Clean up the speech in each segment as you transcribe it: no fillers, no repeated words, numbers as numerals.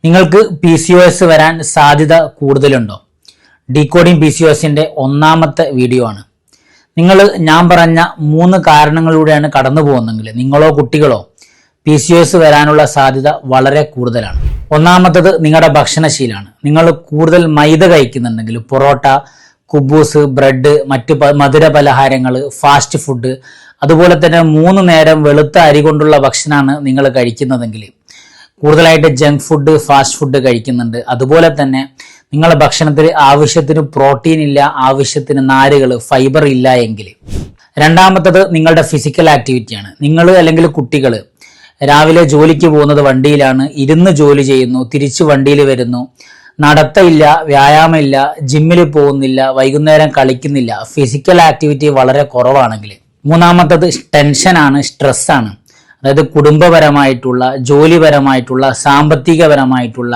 നിങ്ങൾക്ക് PCOS വരാൻ സാധ്യത കൂടുതലുണ്ടോ? ഡീകോഡിംഗ് PCOSന്റെ ഒന്നാമത്തെ വീഡിയോ ആണ്. ഞാൻ പറഞ്ഞ 3 കാരണങ്ങളിലൂടെയാണ് കടന്നു പോകുന്നതെങ്കിൽ നിങ്ങളോ കുട്ടികളോ PCOS വരാനുള്ള സാധ്യത വളരെ കൂടുതലാണ്. ഒന്നാമത്തത് നിങ്ങളുടെ ഭക്ഷണശീലമാണ്. നിങ്ങൾ കൂടുതൽ മൈദ കഴിക്കുന്നുണ്ടെങ്കിൽ പൊറോട്ട, കുബൂസ്, ബ്രെഡ്, മറ്റ് മധുര പലഹാരങ്ങൾ, ഫാസ്റ്റ് ഫുഡ്, അതുപോലെ തന്നെ 3 നേരം വെളുത്ത അരി കൊണ്ടുള്ള ഭക്ഷണമാണ് നിങ്ങൾ കഴിക്കുന്നതെങ്കിൽ, കൂടുതലായിട്ട് ജങ്ക് ഫുഡ്, ഫാസ്റ്റ് ഫുഡ് കഴിക്കുന്നുണ്ട്, അതുപോലെ തന്നെ നിങ്ങളുടെ ഭക്ഷണത്തിൽ ആവശ്യത്തിന് പ്രോട്ടീൻ ഇല്ല, ആവശ്യത്തിന് നാരുകൾ, ഫൈബർ ഇല്ല എങ്കിൽ. രണ്ടാമത്തത് നിങ്ങളുടെ ഫിസിക്കൽ ആക്ടിവിറ്റിയാണ്. നിങ്ങൾ അല്ലെങ്കിൽ കുട്ടികൾ രാവിലെ ജോലിക്ക് പോകുന്നത് വണ്ടിയിലാണ്, ഇരുന്ന് ജോലി ചെയ്യുന്നു, തിരിച്ച് വണ്ടിയിൽ വരുന്നു, നടത്തമില്ല, വ്യായാമമില്ല, ജിമ്മിൽ പോകുന്നില്ല, വൈകുന്നേരം കളിക്കുന്നില്ല, ഫിസിക്കൽ ആക്ടിവിറ്റി വളരെ കുറവാണെങ്കിൽ. മൂന്നാമത്തത് ടെൻഷനാണ്, സ്ട്രെസ്സാണ്. അതായത് കുടുംബപരമായിട്ടുള്ള, ജോലിപരമായിട്ടുള്ള, സാമ്പത്തികപരമായിട്ടുള്ള,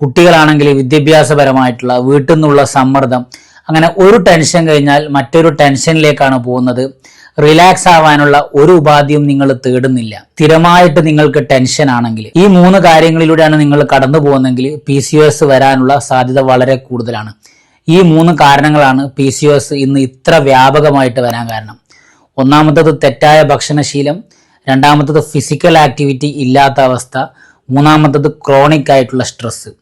കുട്ടികളാണെങ്കിൽ വിദ്യാഭ്യാസപരമായിട്ടുള്ള, വീട്ടിൽ നിന്നുള്ള സമ്മർദ്ദം, അങ്ങനെ ഒരു ടെൻഷൻ കഴിഞ്ഞാൽ മറ്റൊരു ടെൻഷനിലേക്കാണ് പോകുന്നത്. റിലാക്സ് ആവാനുള്ള ഒരു ഉപാധിയും നിങ്ങൾ തേടുന്നില്ല. സ്ഥിരമായിട്ട് നിങ്ങൾക്ക് ടെൻഷൻ ആണെങ്കിൽ ഈ 3 കാര്യങ്ങളിലൂടെയാണ് നിങ്ങൾ കടന്നു പോകുന്നതെങ്കിൽ PCOS വരാനുള്ള സാധ്യത വളരെ കൂടുതലാണ്. ഈ 3 കാരണങ്ങളാണ് PCOS ഇന്ന് ഇത്ര വ്യാപകമായിട്ട് വരാൻ കാരണം. ഒന്നാമത്തത് തെറ്റായ ഭക്ഷണശീലം, രണ്ടാമത്തത് ഫിസിക്കൽ ആക്ടിവിറ്റി ഇല്ലാത്ത അവസ്ഥ, മൂന്നാമത്തത് ക്രോണിക് ആയിട്ടുള്ള സ്ട്രെസ്.